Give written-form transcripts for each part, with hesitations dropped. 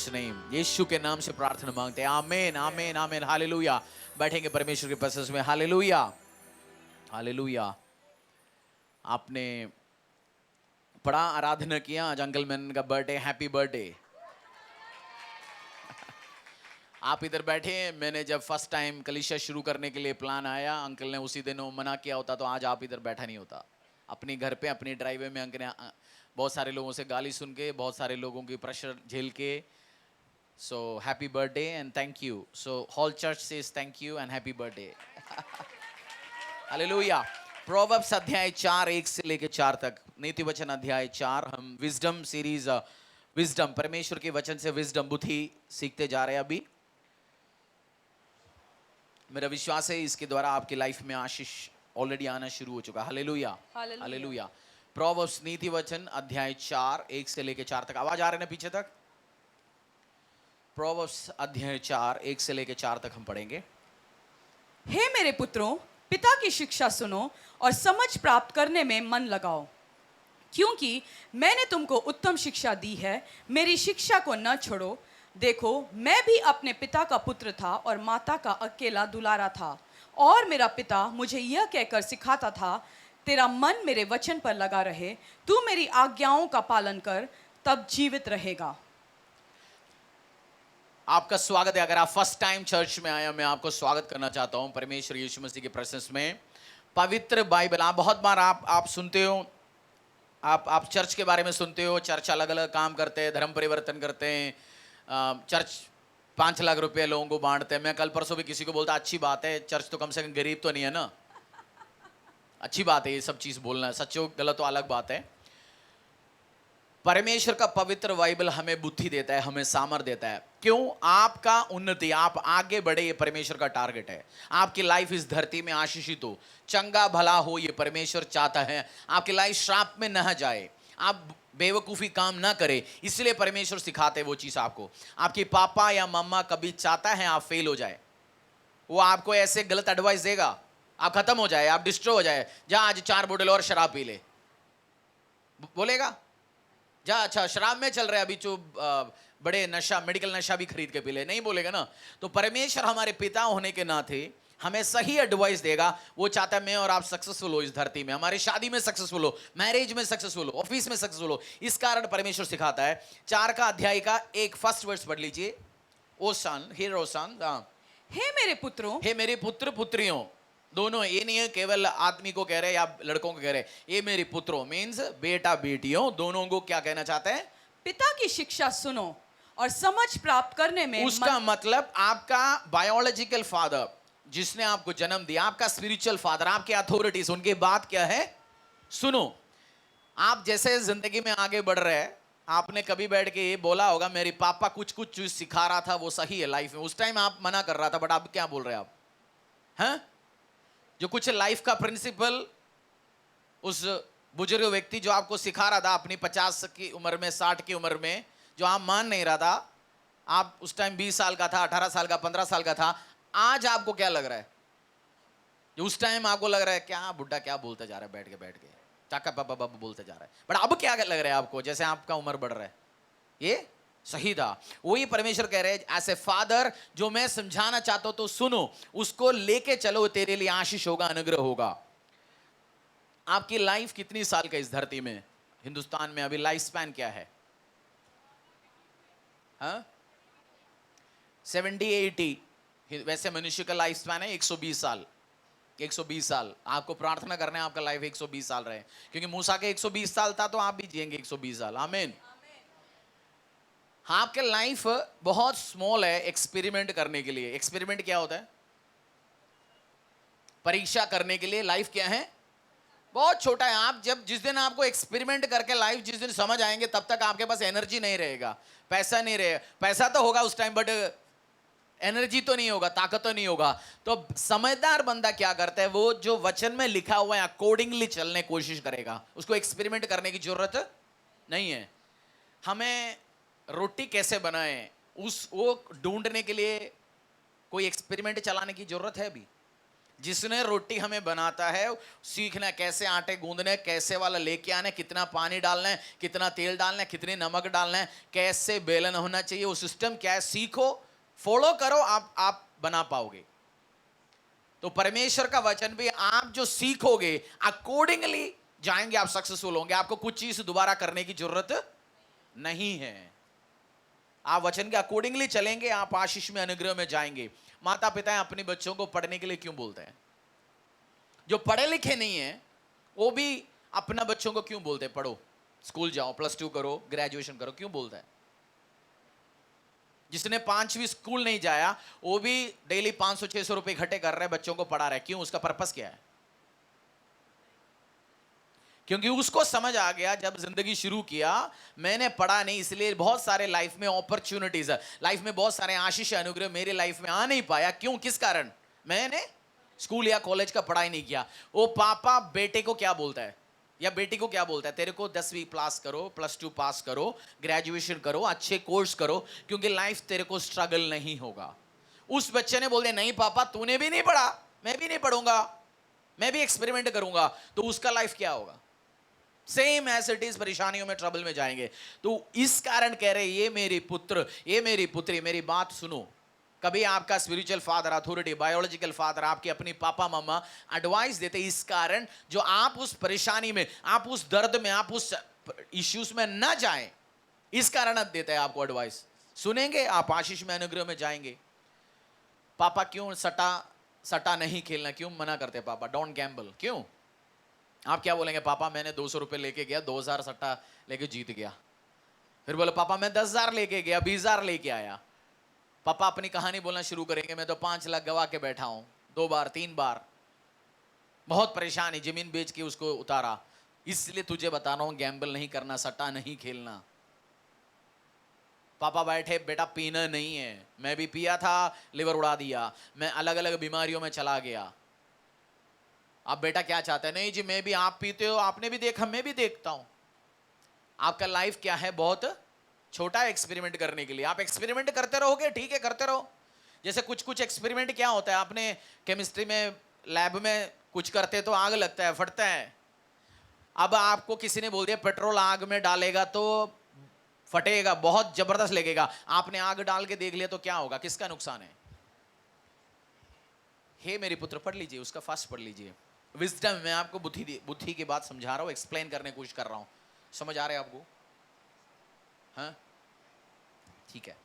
Jesus name, यीशु के नाम से प्रार्थना मांगते हैं। आमीन आमीन आमीन। हालेलुया। बैठेंगे परमेश्वर के प्रेजेंस में। Hallelujah hallelujah. आपने बड़ा आराधना किया आज। अंकल मैन का बर्थडे, हैप्पी बर्थडे। आप इधर बैठे हैं। मैंने जब फर्स्ट टाइम कलीसिया शुरू करने के लिए प्लान आया, अंकल ने उसी दिन वो मना किया होता तो आज आप इधर बैठा नहीं होता। अपनी घर पे अपनी ड्राइवे में अंकल ने बहुत सारे लोगों से गाली सुन के, बहुत सारे लोगों की प्रेशर झेल के, so happy birthday and thank you. So whole church says thank you and happy birthday. Hallelujah. Proverbs अध्याय 4 1 से लेके 4 तक, नीति वचन अध्याय 4। हम विजडम सीरीज, विजडम परमेश्वर के वचन से विजडम बुद्धि सीखते जा रहे हैं। अभी मेरा विश्वास है इसके द्वारा आपकी लाइफ में आशीष ऑलरेडी आना शुरू हो चुका। Hallelujah hallelujah. प्रोवर्ब्स नीति वचन अध्याय 4 1 से लेके 4 तक। आवाज आ रही है ना पीछे तक? प्रोवर्ब्स अध्याय 4 1 से लेके 4 तक हम पढ़ेंगे। हे मेरे पुत्रों, पिता की शिक्षा सुनो और समझ प्राप्त करने में मन लगाओ, क्योंकि मैंने तुमको उत्तम शिक्षा दी है। मेरी शिक्षा को न छोड़ो। देखो, मैं भी अपने पिता का पुत्र था और माता का अकेला दुलारा था, और मेरा पिता मुझे यह कहकर सिखाता था, तेरा मन मेरे वचन पर लगा रहे, तू मेरी आज्ञाओं का पालन कर, तब जीवित रहेगा। आपका स्वागत है। अगर आप फर्स्ट टाइम चर्च में आए, मैं आपको स्वागत करना चाहता हूं परमेश्वर यीशु मसीह के प्रेजेंस में। पवित्र बाइबल, आप बहुत बार आप सुनते हो, आप चर्च के बारे में सुनते हो। चर्च अलग अलग काम करते हैं, धर्म परिवर्तन करते हैं। चर्च 5 लाख रुपए लोगों को बांटते हैं। मैं कल परसों भी किसी को बोलता अच्छी बात है, चर्च तो कम से कम गरीब तो नहीं है ना। अच्छी बात है ये सब चीज बोलना, सच हो गलत तो अलग बात है। परमेश्वर का पवित्र बाइबल हमें बुद्धि देता है, हमें सामर्थ देता है। क्यों? आपका उन्नति, आप आगे बढ़े, ये परमेश्वर का टारगेट है। आपकी लाइफ इस धरती में आशीषित हो, चंगा भला हो, ये परमेश्वर चाहता है। आपकी लाइफ श्राप में न जाए, आप बेवकूफ़ी काम ना करे, इसलिए परमेश्वर सिखाते हैं वो चीज़ आपको। आपकी पापा या मम्मा कभी चाहता है आप फेल हो जाए? वो आपको ऐसे गलत एडवाइस देगा, आप खत्म हो जाए, आप डिस्ट्रॉय हो जाए। जा आज 4 बोतल और शराब पी ले, बोलेगा? जा अच्छा शराब में चल रहे अभी, जो बड़े नशा, मेडिकल नशा भी खरीद के पी ले, नहीं बोलेगा ना। तो परमेश्वर हमारे पिता होने के नाते हमें सही एडवाइस देगा। वो चाहता है मैं और आप सक्सेसफुल हो इस धरती में, हमारी शादी में सक्सेसफुल हो, मैरिज में सक्सेसफुल हो, ऑफिस में सक्सेसफुल हो। इस कारण परमेश्वर सिखाता है। 4 का अध्याय का एक फर्स्ट वर्स पढ़ लीजिए। ओसान, हियर ओसान। हे मेरे पुत्रों, हे मेरे पुत्र पुत्रियों, दोनों, ये नहीं है केवल आदमी को कह रहे या लड़कों को कह रहे। ये मेरे पुत्रों मीन्स बेटा बेटियों, दोनों को क्या कहना चाहते हैं? पिता की शिक्षा सुनो और समझ प्राप्त करने में उसका मतलब आपका बायोलॉजिकल फादर जिसने आपको जन्म दिया, आपका स्पिरिचुअल फादर, आपके अथॉरिटीज, उनकी बात क्या है? सुनो। आप जैसे जिंदगी में आगे बढ़ रहे हैं, आपने कभी बैठ के ये बोला होगा मेरे पापा कुछ कुछ चीज सिखा रहा था, वो सही है लाइफ में। उस टाइम आप मना कर रहा था, बट अब क्या बोल रहे हैं आप? हैं? जो कुछ लाइफ का प्रिंसिपल उस बुजुर्ग व्यक्ति जो आपको सिखा रहा था अपनी 50 की उम्र में, 60 की उम्र में, जो आप मान नहीं रहा था, आप उस टाइम 20 साल का था, 18 साल का, 15 साल का था, आज आपको क्या लग रहा है? जो उस टाइम आपको लग रहा है क्या बुड्ढा क्या बोलते जा रहा है, बैठ के चाका पापा बाबू बोलते जा रहा है, बट अब क्या लग रहा है आपको जैसे आपका उम्र बढ़ रहा है? ये सही था। वही परमेश्वर कह रहे हैं एज ए फादर, जो मैं समझाना चाहता हूं तो सुनो, उसको लेके चलो, तेरे लिए आशीष होगा, अनुग्रह होगा। आपकी लाइफ कितनी साल का इस धरती में, हिंदुस्तान में अभी लाइफ स्पैन क्या है? हाँ, 70-80। वैसे मनुष्य का लाइफ स्पैन है 120 साल। 120 साल आपको प्रार्थना करना है, आपका लाइफ 120 साल रहे, क्योंकि मूसा के 120 साल था तो आप भी जिएंगे 120 साल। आमीन। हाँ, आपके लाइफ बहुत स्मॉल है एक्सपेरिमेंट करने के लिए। एक्सपेरिमेंट क्या होता है? परीक्षा करने के लिए। लाइफ क्या है? बहुत छोटा है। आप जब जिस दिन आपको एक्सपेरिमेंट करके लाइफ जिस दिन समझ आएंगे, तब तक आपके पास एनर्जी नहीं रहेगा, पैसा नहीं रहेगा। पैसा तो होगा उस टाइम, बट एनर्जी तो नहीं होगा, ताकत तो नहीं होगा। तो समझदार बंदा क्या करता है? वो जो वचन में लिखा हुआ है अकॉर्डिंगली चलने की कोशिश करेगा। उसको एक्सपेरिमेंट करने की जरूरत नहीं है। हमें रोटी कैसे बनाएं वो ढूंढने के लिए कोई एक्सपेरिमेंट चलाने की जरूरत है? अभी जिसने रोटी हमें बनाता है, सीखना है कैसे आटे गूंदने, कैसे वाला लेके आना है, कितना पानी डालना है, कितना तेल डालना है, कितने नमक डालना है, कैसे बेलन होना चाहिए, वो सिस्टम क्या है, सीखो, फॉलो करो, आप बना पाओगे। तो परमेश्वर का वचन भी आप जो सीखोगे अकॉर्डिंगली जाएंगे, आप सक्सेसफुल होंगे। आपको कुछ चीज दोबारा करने की जरूरत नहीं है। आप वचन के अकॉर्डिंगली चलेंगे, आप आशीष में, अनुग्रह में जाएंगे। माता पिता अपने बच्चों को पढ़ने के लिए क्यों बोलते हैं? जो पढ़े लिखे नहीं है वो भी अपना बच्चों को क्यों बोलते हैं पढ़ो, स्कूल जाओ, +2 करो, ग्रेजुएशन करो, क्यों बोलता है? जिसने 5वीं स्कूल नहीं जाया वो भी डेली 500-600 रुपए इकट्ठे कर रहा है, बच्चों को पढ़ा रहा है, क्यों? उसका पर्पस क्या है? क्योंकि उसको समझ आ गया जब जिंदगी शुरू किया, मैंने पढ़ा नहीं, इसलिए बहुत सारे लाइफ में अपॉर्चुनिटीज है, लाइफ में बहुत सारे आशीष अनुग्रह मेरे लाइफ में आ नहीं पाया। क्यों? किस कारण? मैंने स्कूल या कॉलेज का पढ़ाई नहीं किया। वो पापा बेटे को क्या बोलता है या बेटी को क्या बोलता है? तेरे को 10वीं पास करो, +2 पास करो, ग्रेजुएशन करो, अच्छे कोर्स करो, क्योंकि लाइफ तेरे को स्ट्रगल नहीं होगा। उस बच्चे ने बोल दिया नहीं पापा तूने भी नहीं पढ़ा, मैं भी नहीं पढ़ूंगा, मैं भी एक्सपेरिमेंट करूंगा, तो उसका लाइफ क्या होगा? सेम एज इट इज, परेशानियों में, ट्रबल में जाएंगे। तो इस कारण कह रहे ये मेरे पुत्र, ये मेरी पुत्री, मेरी बात सुनो। कभी आपका spiritual father, authority, biological father, आपके अपनी पापा मामा एडवाइस देते, इस कारण जो आप उस परेशानी में, आप उस दर्द में, आप उस इश्यूज में न जाएं, इस कारण देते हैं आपको एडवाइस। सुनेंगे आप, आशीष में, अनुग्रह में जाएंगे। पापा क्यों सटा नहीं खेलना, क्यों मना करते पापा? डोंट गैम्बल, क्यों? आप क्या बोलेंगे? पापा मैंने 200 रुपए लेके गया, 2000 सट्टा लेके जीत गया। फिर बोले पापा मैं 10,000 लेके गया, 20,000 लेके आया। पापा अपनी कहानी बोलना शुरू करेंगे, मैं तो 5 लाख गवा के बैठा हूं, 2 बार 3 बार, बहुत परेशान है, जमीन बेच के उसको उतारा। इसलिए तुझे बता रहा हूं गैम्बल नहीं करना, सट्टा नहीं खेलना। पापा बैठे, बेटा पीना नहीं है, मैं भी पिया था, लिवर उड़ा दिया, मैं अलग अलग बीमारियों में चला गया। आप बेटा क्या चाहते हैं? नहीं जी मैं भी, आप पीते हो, आपने भी देखा, मैं भी देखता हूं। आपका लाइफ क्या है? बहुत छोटा है एक्सपेरिमेंट करने के लिए। आप एक्सपेरिमेंट करते रहोगे, ठीक है, करते रहो। जैसे कुछ कुछ एक्सपेरिमेंट क्या होता है, आपने केमिस्ट्री में लैब में कुछ करते तो आग लगता है, फटता है। अब आपको किसी ने बोल दिया पेट्रोल आग में डालेगा तो फटेगा, बहुत जबरदस्त लगेगा। आपने आग डाल के देख लिया तो क्या होगा? किसका नुकसान है? हे मेरे पुत्र, पढ़ लीजिए, उसका फास्ट पढ़ लीजिए। विजडम, मैं आपको बुद्धि की बात समझा रहा हूँ, एक्सप्लेन करने की कोशिश कर रहा हूँ। समझ आ रहा है आपको? हाँ ठीक है।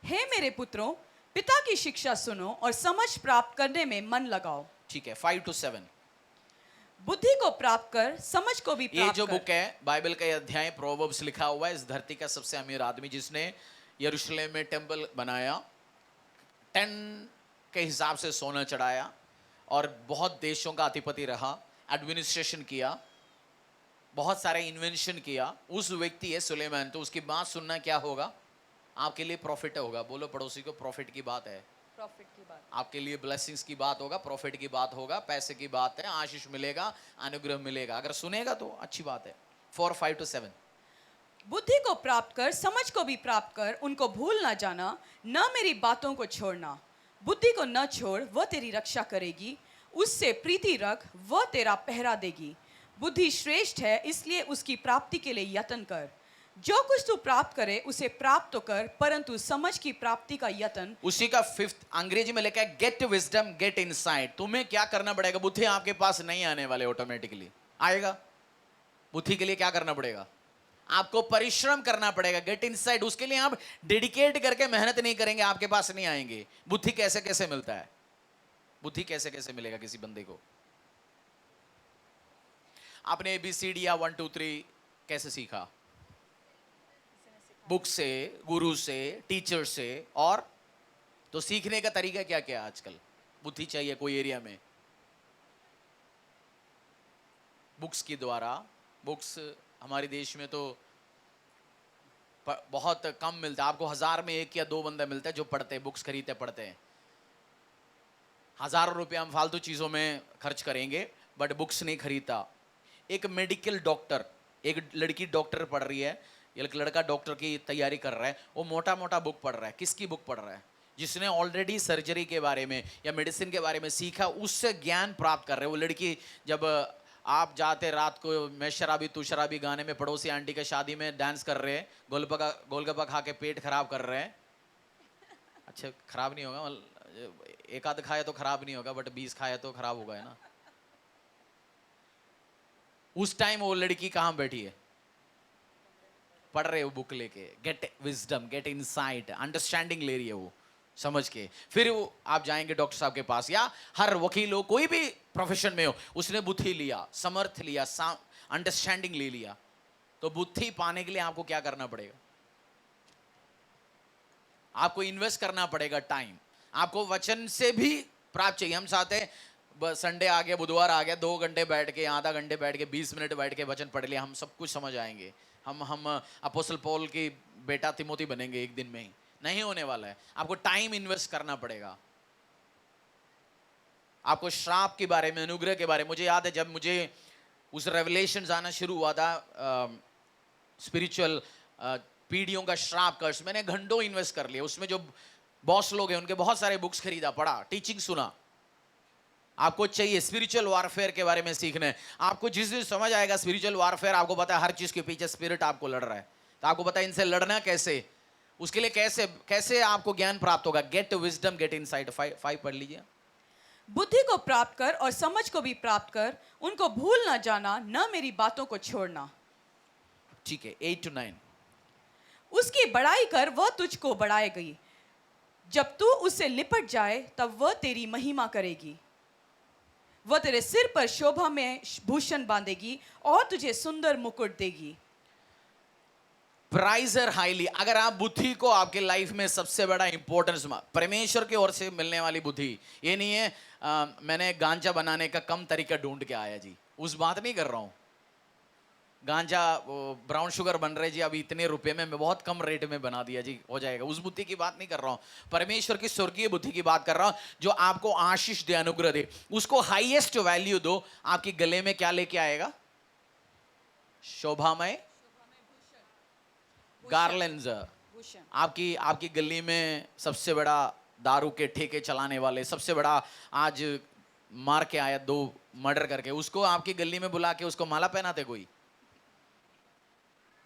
हे मेरे पुत्रों, पिता की शिक्षा सुनो और समझ प्राप्त करने में मन लगाओ। ठीक है, 5 to 7। बुद्धि को प्राप्त कर, समझ को भी ये प्राप्त जो कर। बुक है, बाइबल का अध्याय प्रोवर्ब्स लिखा हुआ है। इस धरती का सबसे अमीर आदमी, जिसने यरूशलेम में टेंपल बनाया, 10 के हिसाब से सोना चढ़ाया और बहुत देशों का अधिपति रहा, एडमिनिस्ट्रेशन किया, बहुत सारे इन्वेंशन किया, उस व्यक्ति है सुलेमान। तो उसकी बात सुनना क्या होगा? आपके लिए प्रॉफिट होगा। बोलो पड़ोसी को, प्रॉफिट की बात है। प्रॉफिट की बात। आपके लिए ब्लेसिंग्स की बात होगा, प्रॉफिट की बात होगा, पैसे की बात है, आशीष मिलेगा, अनुग्रह मिलेगा। अगर सुनेगा तो अच्छी बात है। 4, 5 to 7। बुद्धि को प्राप्त कर, समझ को भी प्राप्त कर, उनको भूल ना जाना, न मेरी बातों को छोड़ना। बुद्धि को न छोड़, वह तेरी रक्षा करेगी, उससे प्रीति रख, वह तेरा पहरा देगी। बुद्धि श्रेष्ठ है, इसलिए उसकी प्राप्ति के लिए यत्न कर। जो कुछ तू प्राप्त करे उसे प्राप्त तो कर, परंतु समझ की प्राप्ति का यत्न। उसी का 5th अंग्रेजी में लिखा है, गेट विजडम गेट इनसाइट। तुम्हें क्या करना पड़ेगा? बुद्धि आपके पास नहीं आने वाले, ऑटोमेटिकली आएगा। बुद्धि के लिए क्या करना पड़ेगा? आपको परिश्रम करना पड़ेगा, गेट इनसाइट। उसके लिए आप डेडिकेट करके मेहनत नहीं करेंगे, आपके पास नहीं आएंगे। बुद्धि कैसे कैसे मिलता है? बुद्धि कैसे कैसे मिलेगा किसी बंदे को? आपने ABCD या 1 2 3 कैसे सीखा? बुक से, गुरु से, टीचर से। और तो सीखने का तरीका क्या क्या आजकल? बुद्धि चाहिए कोई एरिया में, बुक्स के द्वारा। बुक्स हमारे देश में तो बहुत कम मिलता है। आपको 1000 में 1 या 2 बंदा मिलता है जो पढ़ते हैं, बुक्स खरीदते पढ़ते हैं। हजारों रुपये हम फालतू चीज़ों में खर्च करेंगे, बट बुक्स नहीं खरीदता। एक मेडिकल डॉक्टर, एक लड़की डॉक्टर पढ़ रही है, एक लड़का डॉक्टर की तैयारी कर रहा है, वो मोटा मोटा बुक पढ़ रहा है। किसकी बुक पढ़ रहा है? जिसने ऑलरेडी सर्जरी के बारे में या मेडिसिन के बारे में सीखा, उससे ज्ञान प्राप्त कर रहे हैं। वो लड़की जब आप जाते रात को मैं शराबी तू शराबी गाने में पड़ोसी आंटी के शादी में डांस कर रहे हैं, गोलगप्पा खा के पेट खराब कर रहे हैं। अच्छा खराब नहीं होगा, एक आध खाया तो खराब नहीं होगा, बट 20 खाया तो खराब होगा, है ना। उस टाइम वो लड़की कहां बैठी है? पढ़ रहे हो बुक लेके, get wisdom, get insight, understanding ले रही है वो, समझ के। फिर वो आप जाएंगे डॉक्टर साहब के पास, या हर वकील हो, कोई भी प्रोफेशन में हो, उसने बुद्धि लिया, समर्थ लिया, अंडरस्टैंडिंग ले लिया। तो बुद्धि पाने के लिए आपको क्या करना पड़ेगा? आपको इन्वेस्ट करना पड़ेगा टाइम। आपको वचन से भी प्राप्त चाहिए। हम चाहते हैं संडे आ गया, बुधवार आ गया, 2 घंटे बैठ के, आधा घंटे बैठ के, 20 मिनट बैठ के वचन पढ़ लिया, हम सब कुछ समझ आएंगे, हम अपोस्टल पौल की बेटा तिमोथी बनेंगे एक दिन में ही। नहीं होने वाला है। आपको टाइम इन्वेस्ट करना पड़ेगा। आपको श्राप के बारे में, अनुग्रह के बारे में, मुझे याद है जब मुझे उस रेवलेशन आना शुरू हुआ था, स्पिरिचुअल पीढ़ियों का श्राप कर्स, मैंने घंटों इन्वेस्ट कर लिया उसमें। जो बॉस लोग हैं उनके बहुत सारे बुक्स खरीदा, पढ़ा, टीचिंग सुना। आपको चाहिए स्पिरिचुअल वारफेयर के बारे में सीखना है। आपको जिस दिन समझ आएगा स्पिरिचुअल वारफेयर, आपको पता है हर चीज के पीछे स्पिरिट आपको लड़ रहा है, तो आपको पता है इनसे लड़ना कैसे, उसके लिए कैसे कैसे आपको ज्ञान प्राप्त होगा। Gate wisdom, get insight. 5 पढ़ लीजिए। बुद्धि को प्राप्त कर और समझ को भी प्राप्त कर, उनको भूल ना जाना, न मेरी बातों को छोड़ना। ठीक है, 8 to 9। उसकी बड़ाई कर, वह तुझको बढ़ाएगी। जब तू उससे लिपट जाए तब वह तेरी महिमा करेगी। वह तेरे सिर पर शोभा में भूषण बांधेगी और तुझे सुंदर मुकुट देगी। प्राइज हर हाईली। अगर आप बुद्धि को आपके लाइफ में सबसे बड़ा इंपॉर्टेंस, परमेश्वर की ओर से मिलने वाली बुद्धि, ये नहीं है मैंने गांजा बनाने का कम तरीका ढूंढ के आया जी, उस बात नहीं कर रहा हूं। गांजा ब्राउन शुगर बन रहे जी, अभी इतने रुपए में मैं बहुत कम रेट में बना दिया जी, हो जाएगा, उस बुद्धि की बात नहीं कर रहा हूं। परमेश्वर की स्वर्गीय बुद्धि की बात कर रहा हूं, जो आपको आशीष दे, अनुग्रह दे, उसको हाईएस्ट वैल्यू दो। आपके गले में क्या लेके आएगा? शोभामय गार्लैंड्स। आपकी गली में सबसे बड़ा दारू के ठेके चलाने वाले, सबसे बड़ा आज मार के आया 2 मर्डर करके, उसको आपकी गली में बुला के उसको माला पहनाते कोई?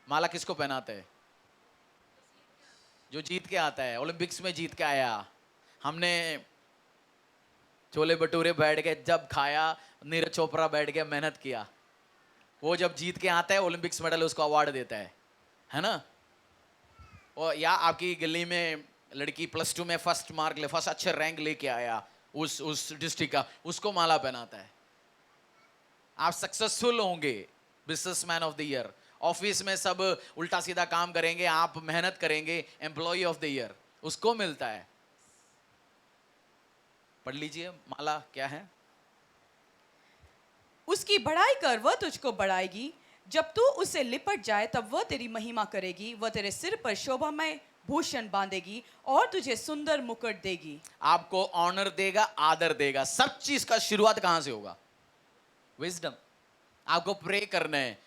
माला किसको पहनाते हैं? जो जीत के आता है, ओलंपिक्स में जीत के आया। हमने छोले भटूरे बैठ के जब खाया, नीरज चोपड़ा बैठ के मेहनत किया, वो जब जीत के आता है ओलंपिक्स मेडल उसको अवार्ड देता है ना। और या आपकी गली में लड़की +2 में फर्स्ट मार्क ले, फर्स्ट अच्छे रैंक लेके आया उस डिस्ट्रिक्ट का, उसको माला पहनाता है। आप सक्सेसफुल होंगे, businessman of the year. Office में सब उल्टा सीधा काम करेंगे, आप मेहनत करेंगे, एम्प्लॉय ऑफ द ईयर उसको मिलता है। पढ़ लीजिए माला क्या है। उसकी बढ़ाई कर, वह तुझको बढ़ाएगी। जब तू उससे लिपट जाए तब वह तेरी महिमा करेगी। वह तेरे सिर पर शोभामय भूषण बांधेगी और तुझे सुंदर मुकुट देगी। आपको ऑनर देगा, आदर देगा। सब चीज का शुरुआत कहां से होगा? विजडम। आपको प्रे करना है।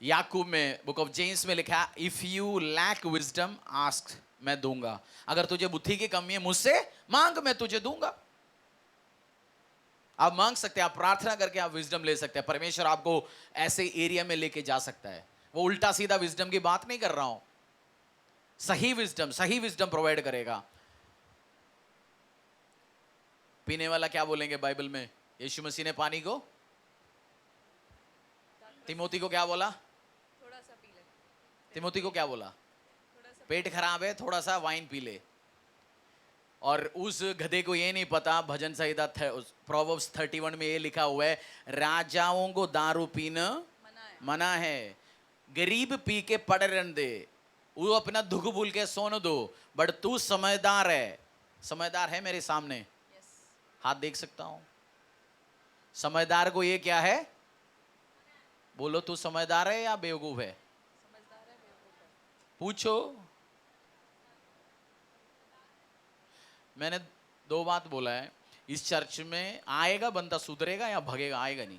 याकूब में, बुक ऑफ जेम्स में लिखा, if you lack wisdom ask, मैं दूंगा। अगर तुझे बुद्धि की कमी है मुझसे मांग, मैं तुझे दूंगा। आप मांग सकते हैं, आप प्रार्थना करके आप विजडम ले सकते हैं। परमेश्वर आपको ऐसे एरिया में लेके जा सकता है। वो उल्टा सीधा विजडम की बात नहीं कर रहा हूं, सही विजडम प्रोवाइड करेगा। पीने वाला क्या बोलेंगे बाइबल में? यीशु मसीह ने पानी को, तिमोथी को क्या बोला? थोड़ा सा पी ले। तिमोथी को क्या बोला? पेट खराब है, थोड़ा सा वाइन पी ले। और उस गधे को ये नहीं पता, भजन संहिता प्रोवर्ब्स 31 में ये लिखा हुआ है, राजाओं को दारू पीना मना है, गरीब पी के पड़े रहने दे, वो अपना दुख भूल के सोने दो, बट तू समझदार है। समझदार है मेरे सामने? हाथ देख सकता हूं। समझदार को ये क्या है? बोलो, तू समझदार है या बेवकूफ है? पूछो। मैंने 2 बात बोला है, इस चर्च में आएगा बंदा सुधरेगा या भगेगा? आएगा नहीं।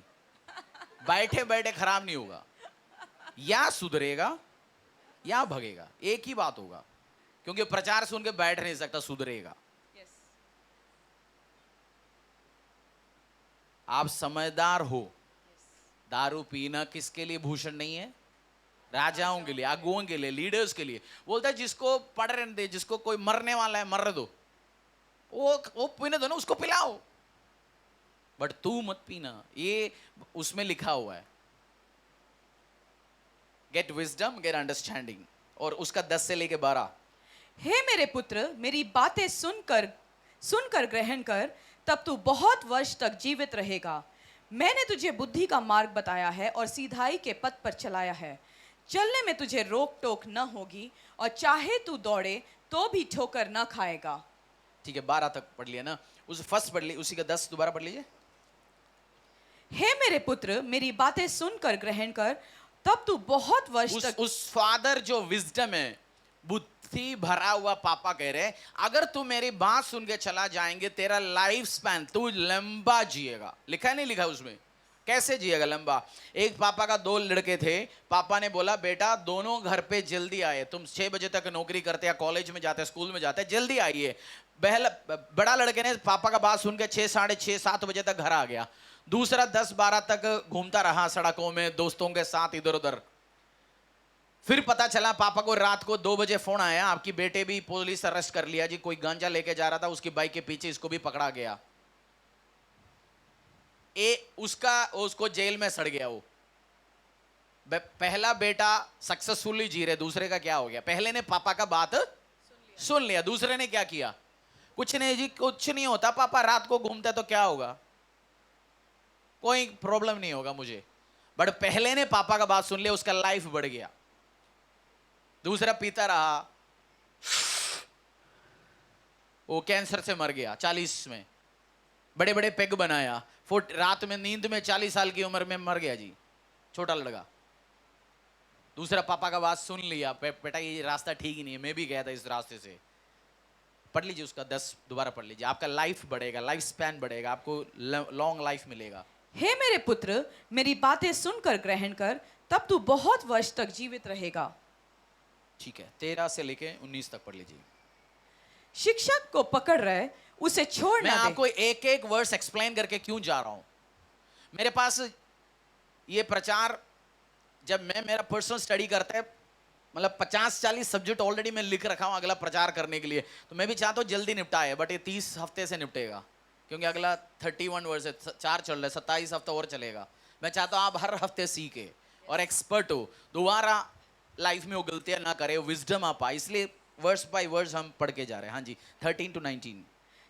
बैठे बैठे खराब नहीं होगा, या सुधरेगा या भगेगा, एक ही बात होगा। क्योंकि प्रचार सुन के बैठ नहीं सकता, सुधरेगा। आप समझदार हो, दारू पीना किसके लिए भूषण नहीं है? राजाओं के लिए, अगुओं के लिए, लीडर्स के लिए। बोलता है जिसको पढ़ रहे दे, जिसको कोई मरने वाला है मर दो, वो पीने दो ना, उसको पिलाओ, बट तू मत पीना, ये उसमें लिखा हुआ है। Get wisdom, get understanding. और उसका 10 से लेके 12, हे मेरे पुत्र, मेरी बातें सुनकर ग्रहण कर, तब तू बहुत वर्ष तक जीवित रहेगा। मैंने तुझे बुद्धि का मार्ग बताया है और सीधाई के पथ पर चलाया है। चलने में तुझे रोक टोक न होगी, और चाहे तू दौड़े तो भी ठोकर न खाएगा। ठीक है, 12 तक पढ़ लिया ना, उस फर्स्ट पढ़ लिया, उसी का 10 दोबारा पढ़ लीजिए। हे मेरे पुत्र, मेरी बातें सुनकर ग्रहण कर, तब तू बहुत वर्ष तक। उस फादर जो विजडम है, बुद्धि भरा हुआ पापा कह रहे हैं, अगर तू मेरी बात सुन के चला जाएंगे, तेरा लाइफ स्पैन, तू लंबा जिएगा। लिखा नहीं लिखा उसमें? कैसे जिएगा लंबा? एक पापा का 2 लड़के थे, पापा ने बोला बेटा दोनों घर पे जल्दी आए, तुम 6 बजे तक नौकरी करते या कॉलेज में जाते, स्कूल में जाते, जल्दी आइए। बड़ा लड़के ने पापा का बात सुन के 6, साढ़े 6, 7 बजे तक घर आ गया। दूसरा 10, 12 तक घूमता रहा सड़कों में दोस्तों के साथ इधर उधर। फिर पता चला पापा को रात को 2 बजे फोन आया, आपकी बेटे भी पुलिस अरेस्ट कर लिया जी, कोई गांजा लेके जा रहा था उसकी बाइक के पीछे, इसको भी पकड़ा गया। उसको जेल में सड़ गया। वो पहला बेटा सक्सेसफुली जी रहे, दूसरे का क्या हो गया? पहले ने पापा का बात सुन लिया, दूसरे ने क्या किया? कुछ नहीं जी, कुछ नहीं होता, पापा रात को घूमते तो क्या होगा, कोई प्रॉब्लम नहीं होगा मुझे। बट पहले ने पापा का बात सुन लिया, उसका लाइफ बढ़ गया। दूसरा पीता रहा, वो कैंसर से मर गया 40 में, बड़े बड़े पेग बनाया, रात में नींद में 40 साल की उम्र में मर गया जी, छोटा लड़का। दूसरा पापा का बात सुन लिया, बेटा ये रास्ता ठीक ही नहीं है, मैं भी गया था इस रास्ते से। पढ़ लीजिए उसका 10 दोबारा पढ़ लीजिए, आपका लाइफ बढ़ेगा, लाइफ स्पैन बढ़ेगा, आपको लॉन्ग लाइफ मिलेगा। हे मेरे पुत्र, मेरी बातें सुनकर ग्रहण कर, तब तू बहुत वर्ष तक जीवित रहेगा। ठीक है, 13 से लेके 19 तक पढ़ लीजिए। शिक्षक को पकड़ रहे, उसे छोड़ मैं ना दे। आपको एक एक वर्स एक्सप्लेन करके क्यों जा रहा हूं। मेरे पास ये प्रचार, जब मैं मेरा पर्सनल स्टडी करता है, मतलब 50-40 सब्जेक्ट ऑलरेडी मैं लिख रखा हूं अगला प्रचार करने के लिए, तो मैं भी चाहता हूं जल्दी निपटाए, बट ये 30 हफ्ते से निपटेगा, क्योंकि अगला 31 वर्स है, 4 चल रहे, 27 हफ्ता और चलेगा। मैं चाहता हूं आप हर हफ्ते सीखे और एक्सपर्ट हो, दोबारा लाइफ में वो गलतियां ना करे, विजडम आ पाए, इसलिए वर्स बाय वर्स हम पढ़ के जा रहे हैं। हाँ जी, 13 to 19।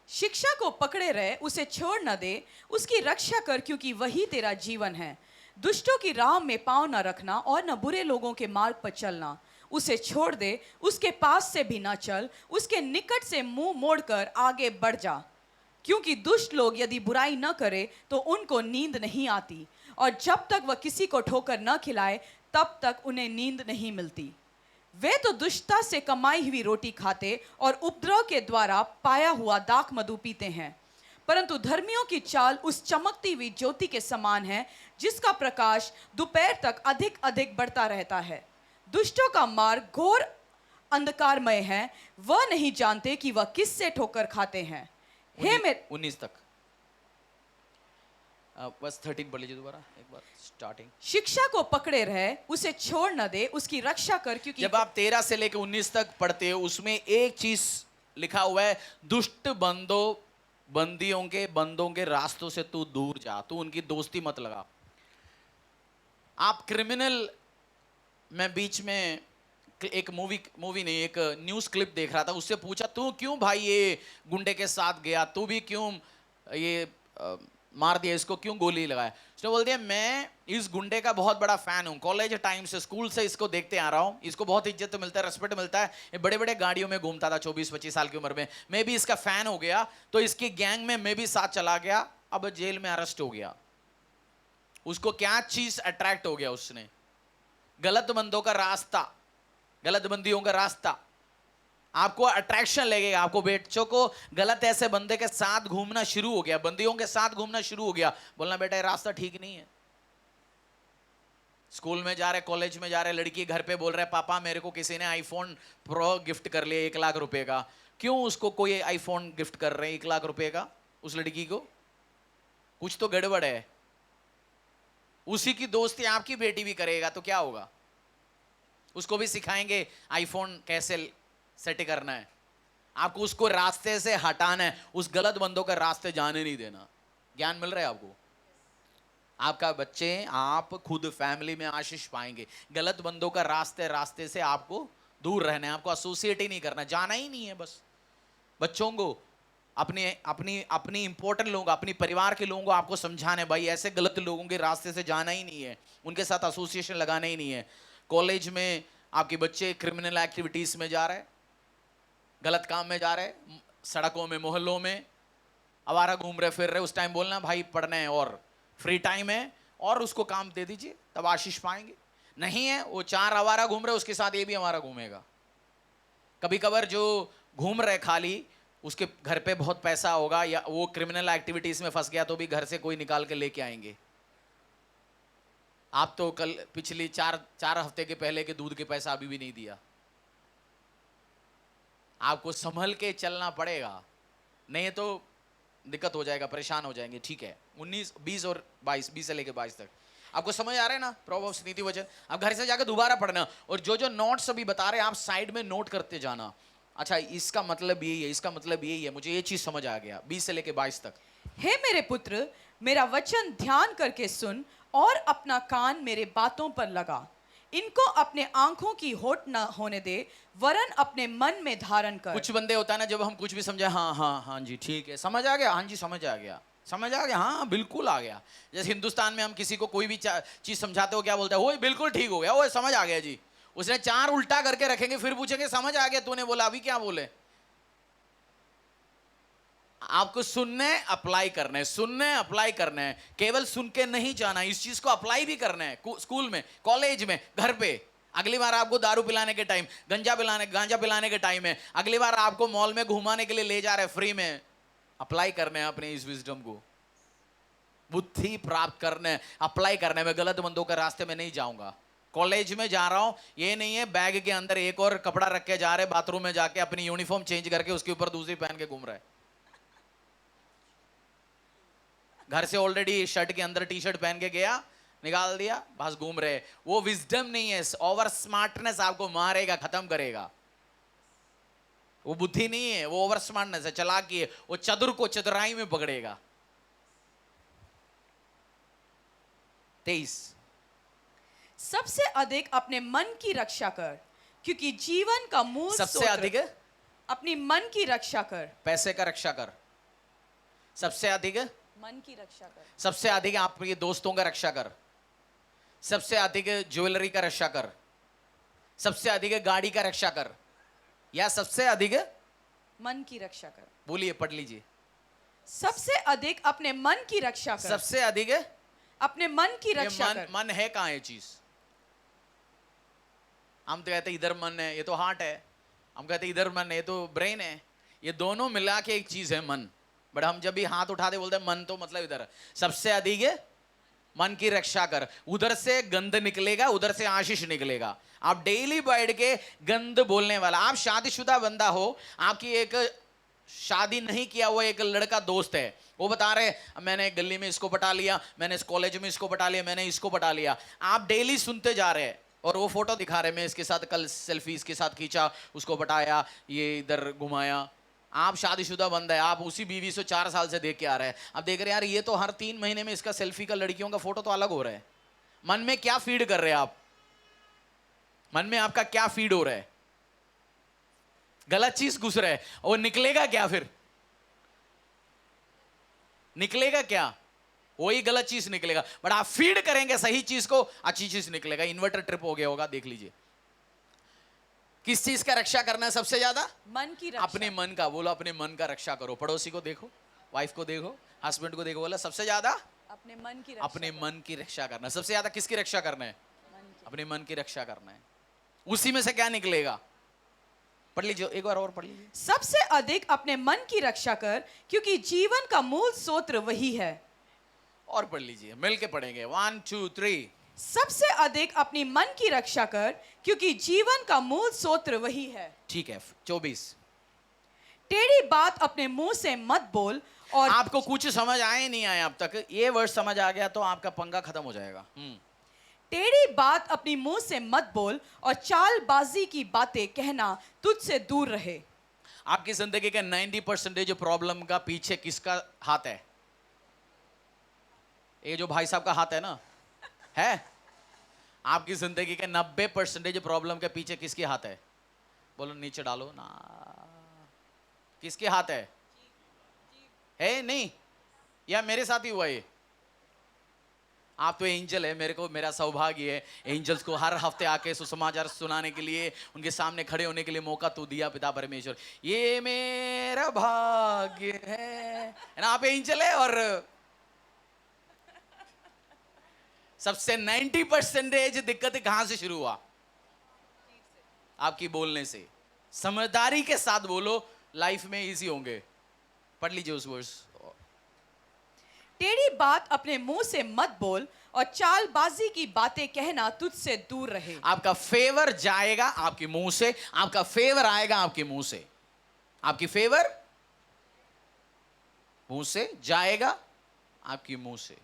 शिक्षा को पकड़े रहे, उसे छोड़ न दे, उसकी रक्षा कर, क्योंकि वही तेरा जीवन है। दुष्टों की राह में पांव न रखना और न बुरे लोगों के मार्ग पर चलना। उसे छोड़ दे, उसके पास से भी न चल, उसके निकट से मुंह मोड़कर आगे बढ़ जा, क्योंकि दुष्ट लोग यदि बुराई न करे तो उनको नींद नहीं आती, और जब तक वह किसी को ठोकर न खिलाए तब तक उन्हें नींद नहीं मिलती। वे तो दुष्टता से कमाई हुई रोटी खाते और उपद्रव के द्वारा पाया हुआ दाख मधु पीते हैं, परंतु धर्मियों की चाल उस चमकती हुई ज्योति के समान है, जिसका प्रकाश दोपहर तक अधिक अधिक बढ़ता रहता है। दुष्टों का मार्ग घोर अंधकारमय है, वह नहीं जानते कि वह किससे ठोकर खाते हैं। हे मेरे 19 तक बस 13 पढ़ लीजिए दोबारा एक बार स्टार्टिंग। शिक्षा को पकड़े रहे, उसे छोड़ न दे, उसकी रक्षा कर, क्योंकि जब आप 13 से लेकर 19 तक पढ़ते हो, उसमें एक चीज लिखा हुआ है, दुष्ट बंदों के रास्तों से तू दूर जा, तू उनकी दोस्ती मत लगा। आप क्रिमिनल, मैं बीच में एक मूवी नहीं, एक न्यूज़ क्लिप देख रहा था, उससे पूछा तू क्यों भाई ये गुंडे के साथ गया, तू भी क्यों ये मार दिया, इसको क्यों गोली लगाया? उसने बोल दिया मैं इस गुंडे का बहुत बड़ा फैन हूँ, कॉलेज टाइम से, स्कूल से इसको देखते आ रहा हूँ, इसको बहुत इज्जत तो मिलता है, रेस्पेक्ट मिलता है, ये बड़े बड़े गाड़ियों में घूमता था 24-25 साल की उम्र में, मैं भी इसका फैन हो गया, तो इसकी गैंग में मैं भी साथ चला गया, अब जेल में अरेस्ट हो गया। उसको क्या चीज अट्रैक्ट हो गया? उसने गलत बंदों का रास्ता, गलत बंदियों का रास्ता, आपको अट्रैक्शन लगेगा, आपको बेटचों को गलत ऐसे बंदे के साथ घूमना शुरू हो गया, बंदियों के साथ घूमना शुरू हो गया, बोलना बेटा ये रास्ता ठीक नहीं है, स्कूल में जा रहे, कॉलेज में जा रहे, लड़की घर पे बोल रहे पापा मेरे को किसी ने आईफोन प्रो गिफ्ट कर लिया 1 लाख रुपए का। क्यों उसको कोई आईफोन गिफ्ट कर रहे हैं 1 लाख रुपए का उस लड़की को? कुछ तो गड़बड़ है। उसी की दोस्ती आपकी बेटी भी करेगा तो क्या होगा? उसको भी सिखाएंगे आईफोन कैसे सेट करना है। आपको उसको रास्ते से हटाना है, उस गलत बंदों के रास्ते जाने नहीं देना। ज्ञान मिल रहा है आपको? आपका बच्चे, आप खुद फैमिली में आशीष पाएंगे। गलत बंदों का रास्ते से आपको दूर रहना है, आपको एसोसिएट ही नहीं करना, जाना ही नहीं है। बस बच्चों को अपने अपनी अपनी इंपॉर्टेंट लोगों, अपनी परिवार के लोगों को आपको समझाना है, भाई ऐसे गलत लोगों के रास्ते से जाना ही नहीं है, उनके साथ एसोसिएशन लगाना ही नहीं है। कॉलेज में आपके बच्चे क्रिमिनल एक्टिविटीज में जा रहे हैं, गलत काम में जा रहे हैं, सड़कों में मोहल्लों में आवारा घूम रहे फिर रहे, उस टाइम बोलना भाई पढ़ना है और फ्री टाइम है और उसको काम दे दीजिए, तब आशीष पाएंगे। नहीं है वो 4 आवारा घूम रहे, उसके साथ ये भी हमारा घूमेगा। कभी कभार जो घूम रहे खाली, उसके घर पे बहुत पैसा होगा या वो क्रिमिनल एक्टिविटीज में फंस गया तो भी घर से कोई निकाल के लेके आएंगे। आप तो कल पिछली 4 हफ्ते के पहले के दूध के पैसा अभी भी नहीं दिया। आपको संभल के चलना पड़ेगा, नहीं तो दिक्कत हो जाएगा, परेशान हो जाएंगे। ठीक है, 19, 20 और 22, 20 से लेके 22 तक आपको समझ आ रहा है ना? प्रोवर्ब्स, नीति वचन। अब घर से जाकर दोबारा पढ़ना, और जो जो नोट्स अभी बता रहे हैं आप साइड में नोट करते जाना। अच्छा इसका मतलब यही है, इसका मतलब यही है, मुझे ये चीज समझ आ गया। 20 से लेके 22 तक। हे मेरे पुत्र, मेरा वचन ध्यान करके सुन और अपना कान मेरे बातों पर लगा। इनको अपने आंखों की होठ न होने दे, वरन अपने मन में धारण कर। कुछ बंदे होता है ना, जब हम कुछ भी समझे, हाँ हाँ हाँ जी ठीक है, समझ आ गया, हाँ जी समझ आ गया, समझ आ गया, हाँ बिल्कुल आ गया। जैसे हिंदुस्तान में हम किसी को कोई भी चीज समझाते हो, क्या बोलते हैं? वो बिल्कुल ठीक हो गया, वो समझ आ गया जी। उसने 4 उल्टा करके रखेंगे, फिर पूछेंगे समझ आ गया तूने बोला, अभी क्या बोले? आपको सुनने अप्लाई करना है, सुनने अप्लाई करना है, केवल सुन के नहीं जाना, इस चीज को अप्लाई भी करना है। स्कूल में, कॉलेज में, घर पे। अगली बार आपको दारू पिलाने के टाइम, गांजा पिलाने के टाइम है, अगली बार आपको मॉल में घुमाने के लिए ले जा रहे फ्री में, अप्लाई करना है अपने इस विजडम को, बुद्धि प्राप्त करना है, अप्लाई करना है। मैं गलत बंदों के रास्ते में नहीं जाऊंगा। कॉलेज में जा रहा हूं, ये नहीं है बैग के अंदर एक और कपड़ा रख के जा रहे, बाथरूम में जाके अपनी यूनिफॉर्म चेंज करके उसके ऊपर दूसरी पहन के घूम रहा है। घर से ऑलरेडी शर्ट के अंदर टी शर्ट पहन के गया, निकाल दिया, बस घूम रहे। वो विजडम नहीं है, ओवर स्मार्टनेस आपको मारेगा, खत्म करेगा। वो बुद्धि नहीं है, वो ओवर स्मार्टनेस है, चालाकी है, वो चतुर को चतुराई में पकड़ेगा। 23 सबसे अधिक अपने मन की रक्षा कर, क्योंकि जीवन का मूल सबसे अधिक अपनी मन की रक्षा कर। पैसे का रक्षा कर, सबसे अधिक मन की रक्षा कर। सबसे अधिक आपके दोस्तों का रक्षा कर, सबसे अधिक ज्वेलरी का रक्षा कर, सबसे अधिक गाड़ी का रक्षा कर, या सबसे अधिक मन की रक्षा कर। बोलिए, पढ़ लीजिए। सबसे अधिक अपने मन की रक्षा कर। सबसे अधिक अपने मन की रक्षा कर। मन है कहां ये चीज? हम तो कहते इधर मन है, ये तो हार्ट है। हम कहते इधर मन है, ये तो ब्रेन है। ये दोनों मिला के एक चीज है मन। बट हम जब भी हाथ उठाते बोलते हैं मन, तो मतलब इधर। सबसे अधिक मन की रक्षा कर, उधर से गंध निकलेगा, उधर से आशीष निकलेगा। आप डेली बैठ के गंध बोलने वाला। आप शादीशुदा बंदा हो, आपकी एक शादी नहीं किया हुआ एक लड़का दोस्त है, वो बता रहे मैंने गली में इसको पटा लिया, मैंने इस कॉलेज में इसको पटा लिया, मैंने इसको पटा लिया। आप डेली सुनते जा रहे हैं और वो फोटो दिखा रहे, मैं इसके साथ कल सेल्फी इसके साथ खींचा, उसको पटाया, ये इधर घुमाया। आप शादीशुदा बंदा है, आप उसी बीवी से 4 साल से देख के आ रहे हैं। अब देख रहे यार ये तो हर 3 महीने में इसका सेल्फी का लड़कियों का फोटो तो अलग हो रहा है। मन में क्या फीड कर रहे हैं आप? मन में आपका क्या फीड हो रहा है? गलत चीज घुस रहा है, और निकलेगा क्या फिर? निकलेगा क्या? वही गलत चीज निकलेगा। बट आप फीड करेंगे सही चीज को, अच्छी चीज निकलेगा। इन्वर्टर ट्रिप हो गया होगा, देख लीजिए। किस चीज का रक्षा करना है सबसे ज्यादा? मन की रक्षा। अपने मन का। बोलो अपने मन का रक्षा करो। पड़ोसी को देखो, वाइफ को देखो, हस्बैंड को देखो, बोला सबसे ज्यादा अपने मन की रक्षा। अपने मन की रक्षा करना। सबसे ज्यादा किसकी रक्षा करना है? अपने मन की रक्षा करना है। उसी में से क्या निकलेगा? पढ़ लीजिए, एक बार और पढ़ लीजिए। सबसे अधिक अपने मन की रक्षा कर, क्योंकि जीवन का मूल स्रोत वही है। और पढ़ लीजिए, मिलके पढ़ेंगे। 1 2 3 सबसे अधिक अपनी मन की रक्षा कर, क्योंकि जीवन का मूल स्रोत वही है। ठीक है। 24। टेढ़ी बात अपने मुंह से मत बोल, और आपको कुछ समझ आए नहीं आए अब तक, ये वर्ड समझ आ गया तो आपका पंगा खत्म हो जाएगा। टेढ़ी बात अपनी मुंह से मत बोल, और चालबाजी की बातें कहना तुझसे दूर रहे। आपकी जिंदगी के 90% प्रॉब्लम का पीछे किसका हाथ है? ये जो भाई साहब का हाथ है ना, है। आपकी जिंदगी के 90% प्रॉब्लम के पीछे किसके हाथ है? बोलो, नीचे डालो ना। किसके हाथ है नहीं? या मेरे साथ ही हुआ ये? आप तो एंजल है, मेरे को मेरा सौभाग्य है एंजल्स को हर हफ्ते आके सुसमाचार सुनाने के लिए, उनके सामने खड़े होने के लिए मौका तो दिया पिता परमेश्वर। ये मेरा भाग्य है ना। आप एंजल है। और सबसे 90% दिक्कत कहां से शुरू हुआ? आपकी बोलने से। समझदारी के साथ बोलो, लाइफ में इजी होंगे। पढ़ लीजिए उस वर्ष। टेढ़ी बात अपने मुंह से मत बोल, और चालबाजी की बातें कहना तुझसे दूर रहे। आपका फेवर जाएगा आपके मुंह से, आपका फेवर आएगा आपके मुंह से। आपकी फेवर मुंह से जाएगा आपकी मुंह से।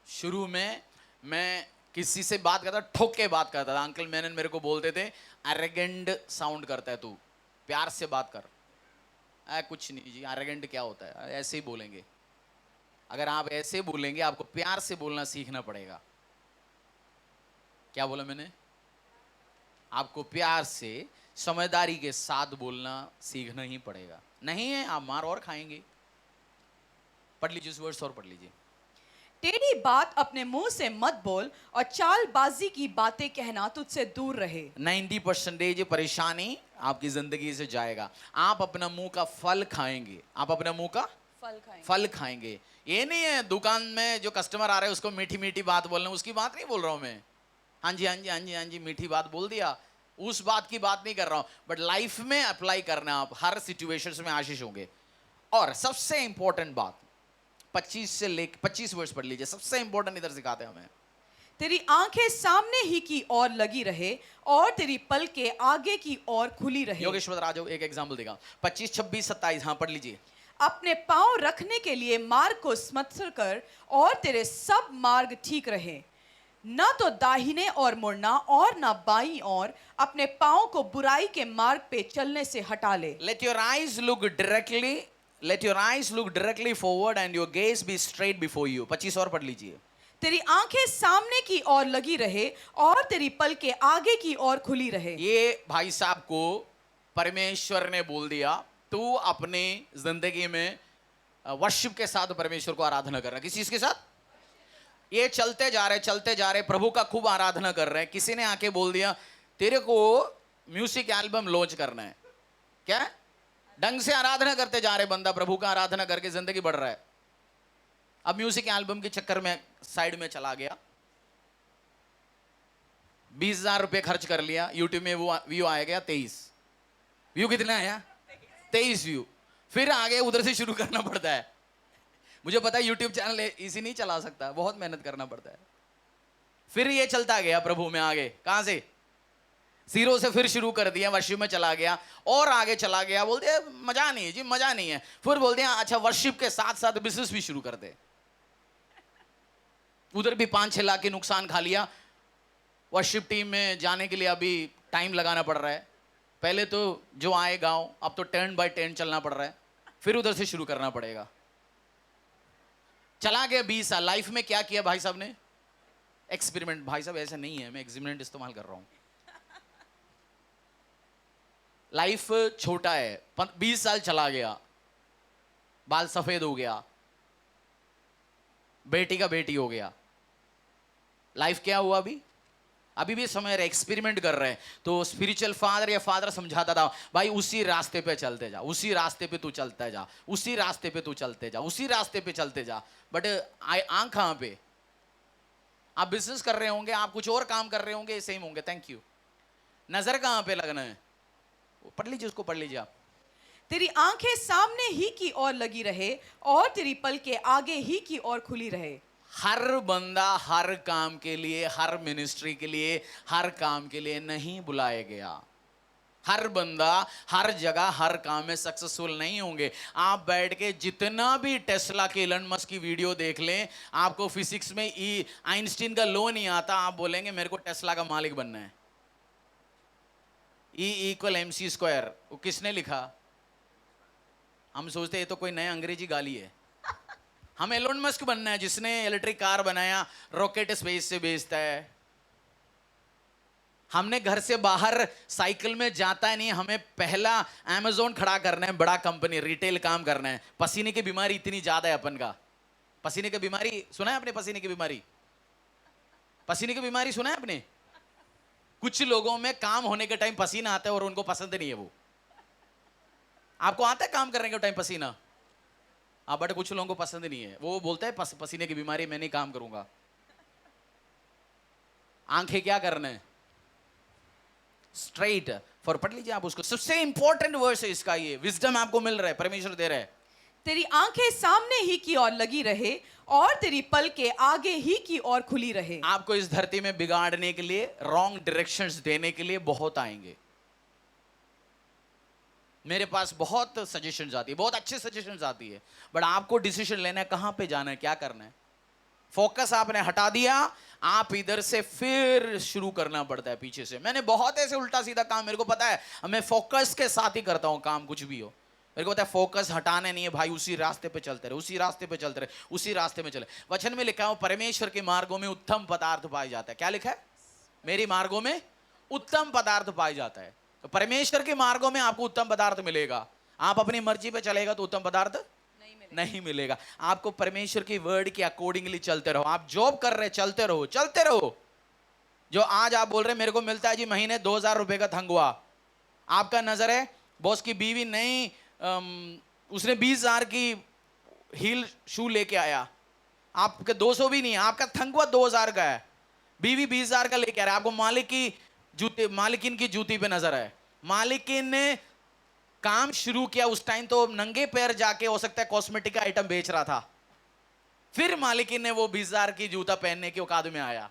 शुरू में मैं किसी से बात करता, ठोक के बात करता था। अंकल मैंने मेरे को बोलते थे, एरेगेंट साउंड करता है तू, प्यार से बात कर। कुछ नहीं जी, एरेगेंट क्या होता है? ऐसे ही बोलेंगे। अगर आप ऐसे बोलेंगे, आपको प्यार से बोलना सीखना पड़ेगा। क्या बोला मैंने? आपको प्यार से, समझदारी के साथ बोलना सीखना ही पड़ेगा। नहीं है आप मार और खाएंगे। पढ़ लीजिए उस वर्ष और पढ़ लीजिए। टेढ़ी बात अपने मुंह से मत बोल, और चालबाजी की बातें कहना तुझसे दूर रहे। 90% परेशानी आपकी जिंदगी से जाएगा। आप अपना मुंह का फल खाएंगे। आप अपना मुंह का फल खाएंगे। ये नहीं है दुकान में जो कस्टमर आ रहे हैं उसको मीठी मीठी बात बोलना, उसकी बात नहीं बोल रहा हूं मैं। हाँ जी हाँ जी हाँ जी हाँ जी, मीठी बात बोल दिया, उस बात की बात नहीं कर रहा हूं। बट लाइफ में अप्लाई करना, आप हर सिचुएशन में आशीष होंगे। और सबसे इंपॉर्टेंट बात, 25 से लेकर 25 वर्ष पढ़ लीजिए। सबसे इंपॉर्टेंट इधर सिखाते हैं हमें। तेरी आंखें सामने ही की ओर लगी रहे, और तेरी पलकें आगे की ओर खुली रहे। योगेश्वर राजो एक एग्जांपल देगा। 25, 26, 27। हाँ पढ़ लीजिए। अपने पांव रखने के लिए मार्ग को स्मरण कर, और तेरे सब मार्ग ठीक रहे। न तो दाहिने ओर मुड़ना और न बाईं ओर, अपने पांव को बुराई के मार्ग पे चलने से हटा ले। Let your eyes look directly forward and your gaze be straight before you। 25 और पढ़ लीजिए। तेरी आंखें सामने की ओर लगी रहे, और तेरी पलकें आगे की ओर खुली रहे। ये भाई साहब को परमेश्वर ने बोल दिया, तू अपने जिंदगी में वर्शिप के साथ परमेश्वर को आराधना कर रहा है। किस चीज के साथ? ये चलते जा रहे प्रभु का खूब आराधना कर रहे हैं। किसी ने आके बोल दिया, तेरे को म्यूजिक एल्बम लॉन्च करना है। क्या? ढंग से आराधना करते जा रहे बंदा, प्रभु का आराधना करके जिंदगी बढ़ रहा है। अब म्यूजिक एल्बम के चक्कर में साइड में चला गया, 20,000 रुपए खर्च कर लिया। यूट्यूब में वो व्यू आ गया 23 व्यू। कितना आया? 23 व्यू। फिर आगे उधर से शुरू करना पड़ता है। मुझे पता है यूट्यूब चैनल इसी नहीं चला सकता, बहुत मेहनत करना पड़ता है। फिर ये चलता गया प्रभु में आगे। कहां से? 0 से फिर शुरू कर दिया, वर्शिप में चला गया और आगे चला गया। बोलते हैं मजा नहीं है जी, मजा नहीं है। फिर बोलते हैं अच्छा वर्शिप के साथ साथ बिजनेस भी शुरू कर दे। उधर भी 5-6 लाख के नुकसान खा लिया। वर्शिप टीम में जाने के लिए अभी टाइम लगाना पड़ रहा है। पहले तो जो आए गांव, अब तो 10 बाय 10 चलना पड़ रहा है। फिर उधर से शुरू करना पड़ेगा। चला गया 20 साल। लाइफ में क्या किया भाई साहब ने? एक्सपेरिमेंट। भाई साहब ऐसा नहीं है, मैं एक्सपेरिमेंट इस्तेमाल कर रहा हूं। लाइफ छोटा है। 20 साल चला गया, बाल सफेद हो गया, बेटी का बेटी हो गया। लाइफ क्या हुआ? अभी भी समय रहे, एक्सपेरिमेंट कर रहे हैं। तो स्पिरिचुअल फादर या फादर समझाता था, भाई उसी रास्ते पे चलते जा, उसी रास्ते पे तू चलता जा, उसी रास्ते पे तू चलते जा, उसी रास्ते पे चलते जा। बट आंख कहां पे? आप बिजनेस कर रहे होंगे, आप कुछ और काम कर रहे होंगे, सेम होंगे। Thank you. नजर कहां पे लगना है? पढ़ लीजिए, उसको पढ़ लीजिए आप। तेरी आंखें सामने ही की ओर लगी रहे और तेरी पलकें आगे ही की ओर खुली रहे। हर बंदा हर काम के लिए, हर मिनिस्ट्री के लिए, हर काम के लिए नहीं बुलाया गया। हर बंदा हर जगह हर काम में सक्सेसफुल नहीं होंगे। आप बैठ के जितना भी टेस्ला के एलन मस्क की वीडियो देख लें, आपको फिजिक्स में आइंस्टीन का लॉ नहीं आता, आप बोलेंगे मेरे को टेस्ला का मालिक बनना है। E=mc², वो किसने लिखा? हम सोचते ये तो कोई नया अंग्रेजी गाली है। हम एलोन मस्क बनना है जिसने इलेक्ट्रिक कार बनाया, रॉकेट स्पेस से भेजता है। हमने घर से बाहर साइकिल में जाता है नहीं, हमें पहला अमेज़न खड़ा करना है, बड़ा कंपनी रिटेल काम करना है। पसीने की बीमारी इतनी ज्यादा है अपन का। पसीने की बीमारी सुना है आपने? पसीने की बीमारी, पसीने की बीमारी सुना है आपने? कुछ लोगों में काम होने के टाइम पसीना आता है और उनको पसंद नहीं है वो। आपको आता है काम करने के टाइम पसीना? हाँ, बट कुछ लोगों को पसंद नहीं है। वो बोलता है पसीने की बीमारी, मैं नहीं काम करूंगा। आंखें क्या करना है? स्ट्रेट फॉर, पढ़ लीजिए आप उसको। सबसे इंपॉर्टेंट वर्स है इसका, ये विजडम आपको मिल रहा है, परमेश्वर दे रहा है। तेरी आंखें सामने ही की ओर लगी रहे और तेरी पलकें आगे ही की ओर खुली रहे। आपको इस धरती में बिगाड़ने के लिए, रॉन्ग डायरेक्शंस देने के लिए बहुत आएंगे। मेरे पास बहुत सजेशंस आती है, बहुत अच्छे सजेशंस आती है, बट आपको डिसीजन लेना है कहां पे जाना है, क्या करना है। फोकस आपने हटा दिया, आप इधर से फिर शुरू करना पड़ता है पीछे से। मैंने बहुत ऐसे उल्टा सीधा काम, मेरे को पता है, मैं फोकस के साथ ही करता हूं काम, कुछ भी हो। मेरे को पता है फोकस हटाने नहीं है भाई, उसी रास्ते पे चलते रहे, उसी रास्ते पे चलते रहे, उसी रास्ते में चले। वचन में लिखा है परमेश्वर के मार्गों में उत्तम पदार्थ पाया जाता है। क्या लिखा है? मेरी मार्गों में उत्तम पदार्थ पाया जाता है। तो परमेश्वर के मार्गों में आपको उत्तम पदार्थ मिलेगा। आप अपनी मर्जी पे चलेगा तो उत्तम पदार्थ नहीं मिलेगा। आपको परमेश्वर की वर्ड के अकॉर्डिंगली चलते रहो। आप जॉब कर रहे, चलते रहो, चलते रहो। जो आज आप बोल रहे मेरे को मिलता है जी महीने 2000 रुपए का तनख्वाह, आपका नजर है बॉस की बीवी नहीं, उसने 20,000 की हील शू लेके आया, आपके 200 भी नहीं है, आपका तनख्वाह 2000 का है, बीवी 20,000 का लेके आ रहा है। आपको मालिक की जूते, मालिकिन की जूती पे नजर है। मालिकिन ने काम शुरू किया उस टाइम तो नंगे पैर जाके हो सकता है कॉस्मेटिक का आइटम बेच रहा था, फिर मालिकिन ने वो 20,000 की जूता पहनने के औकात में आया।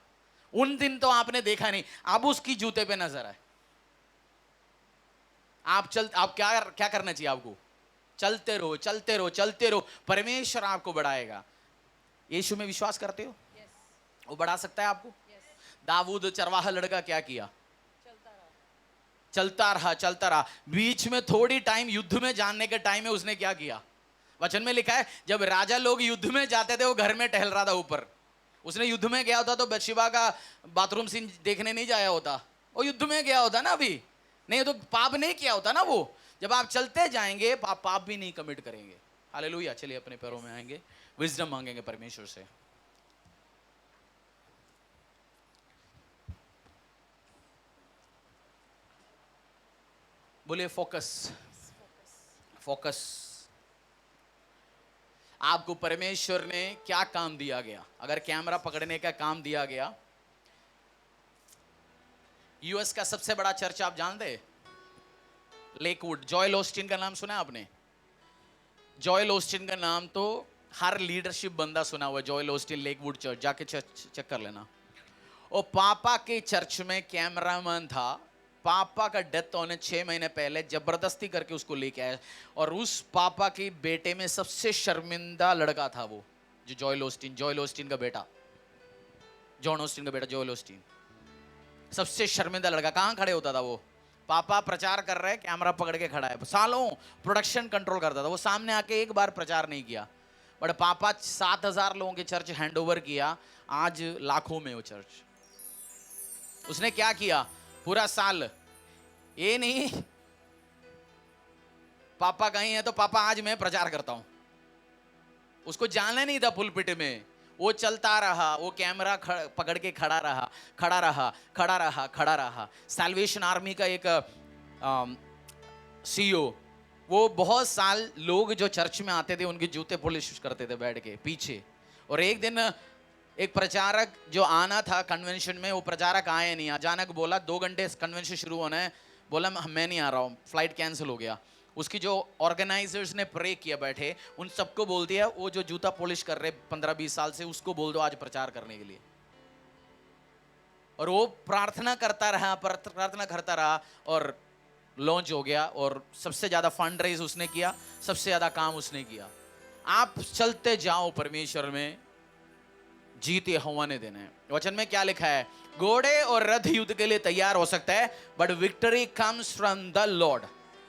उन दिन तो आपने देखा नहीं, अब उसकी जूते पे नजर है। आप क्या करना चाहिए आपको? चलते रहो, चलते रहो, चलते रहो, परमेश्वर आपको बढ़ाएगा। यीशु में विश्वास करते हो? वो बढ़ा सकता है आपको। दाऊद चरवाहा लड़का क्या किया? चलता रहा, चलता रहा। बीच में थोड़ी टाइम युद्ध में जानने के टाइम में उसने क्या किया? वचन में लिखा है जब राजा लोग युद्ध में जाते थे वो घर में टहल रहा था ऊपर। उसने युद्ध में गया होता तो बत्शेबा का बाथरूम सीन देखने नहीं जाया होता, वो युद्ध में गया होता ना। अभी नहीं तो पाप नहीं किया होता ना वो। जब आप चलते जाएंगे पाप भी नहीं कमिट करेंगे। हालेलुया। चलिए अपने पैरों में आएंगे, विजडम मांगेंगे परमेश्वर से। बोलिए फोकस, फोकस। आपको परमेश्वर ने क्या काम दिया गया? अगर कैमरा पकड़ने का काम दिया गया, यूएस का सबसे बड़ा चर्च आप जानते हैं? लेकवुड। जॉयल ऑस्टिन का नाम सुना है आपने? जॉयल ऑस्टिन का नाम तो हर लीडरशिप बंदा सुना हुआ है। जॉयल ऑस्टिन लेकवुड चर्च, जाके चेक कर लेना। और पापा के चर्च में कैमरामैन था। पापा का डेथ होने 6 महीने पहले जबरदस्ती करके उसको लेके आया, और उस पापा के बेटे में सबसे शर्मिंदा लड़का था वो, जो जॉयल ऑस्टिन, जॉयल ऑस्टिन का बेटा, जॉन ऑस्टिन का बेटा जॉयल ऑस्टिन, सबसे शर्मिंदा लड़का। कहां खड़े होता था वो? पापा प्रचार कर रहे हैं, कैमरा पकड़ के खड़ा है, सालों प्रोडक्शन कंट्रोल करता था वो। सामने आके एक बार प्रचार नहीं किया, बट पापा 7,000 लोगों के चर्च हैंडओवर किया। आज लाखों में वो चर्च। उसने क्या किया पूरा साल? ये नहीं पापा कहीं है तो पापा आज मैं प्रचार करता हूं। उसको जाना नहीं था पुलपिट में, वो चलता रहा, वो कैमरा पकड़ के खड़ा रहा, खड़ा रहा, खड़ा रहा, खड़ा रहा। सैल्वेशन आर्मी का एक सीईओ, वो बहुत साल लोग जो चर्च में आते थे उनके जूते पॉलिश करते थे बैठ के पीछे। और एक दिन एक प्रचारक जो आना था कन्वेंशन में, वो प्रचारक आए नहीं। अचानक बोला 2 घंटे कन्वेंशन शुरू होना है, बोला मैं नहीं आ रहा हूँ, फ्लाइट कैंसिल हो गया। उसकी जो ऑर्गेनाइजर्स ने प्रे किया बैठे, उन सबको बोल दिया, वो जो जूता पॉलिश कर रहे 15-20 साल से, उसको बोल दो आज प्रचार करने के लिए। और वो प्रार्थना करता रहा और लॉन्च हो गया। और सबसे ज्यादा फंड रेज उसने किया, सबसे ज्यादा काम उसने किया। आप चलते जाओ परमेश्वर में, जीत यहोवा ने देना है। वचन में क्या लिखा है? घोड़े और रथ युद्ध के लिए तैयार हो सकता है, but victory comes from the Lord.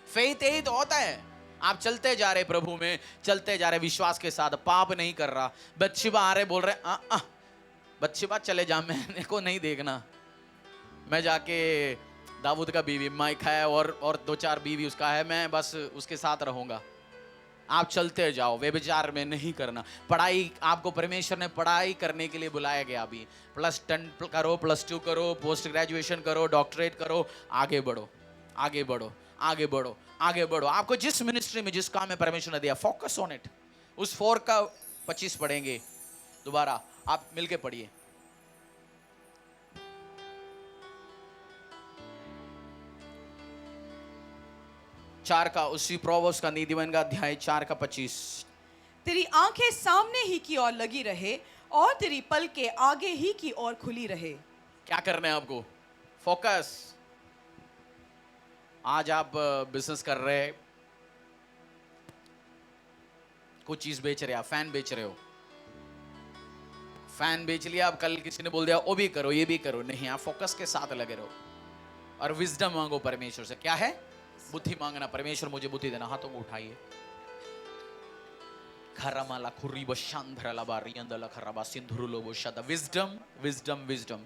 Faith यही तो होता है। आप चलते जा रहे प्रभु में, चलते जा रहे विश्वास के साथ, पाप नहीं कर रहा। बत्शेबा आ रहे, बोल रहे बत्शेबा चले जा, मैंने को नहीं देखना, मैं जाके दाऊद का बीवी माइका है और 2-4 बीवी उसका है, मैं बस उसके साथ रहूंगा। आप चलते जाओ, व्यभिचार में नहीं करना। पढ़ाई, आपको परमेश्वर ने पढ़ाई करने के लिए बुलाया गया। अभी +10 करो, +2 करो, पोस्ट ग्रेजुएशन करो, डॉक्टरेट करो, आगे बढ़ो, आगे बढ़ो, आगे बढ़ो, आगे बढ़ो। आपको जिस मिनिस्ट्री में, जिस काम में परमेश्वर ने दिया, फोकस ऑन इट। उस 4 का 25 पढ़ेंगे दोबारा, आप मिलके पढ़िए। 4 का, उसी प्रोवर्ब्स का, नीतिवन का अध्याय 4 का 25। तेरी आंखें सामने ही की ओर लगी रहे और तेरी पलकें आगे ही की ओर खुली रहे। क्या करना है आपको? फोकस। आज आप बिजनेस कर रहे हैं, कुछ चीज बेच रहे, आप फैन बेच रहे हो, फैन बेच लिया, आप कल किसी ने बोल दिया वो भी करो, ये भी करो, नहीं, आप फोकस के साथ लगे रहो और विजडम मांगो परमेश्वर से। क्या है? बुद्धि मांगना। परमेश्वर मुझे बुद्धि देना। हाथों को उठाइए। खरमाला खुरी बशांधरला बारियंदला खरबा सिंधुरुलो बोशदा। Wisdom, wisdom, wisdom.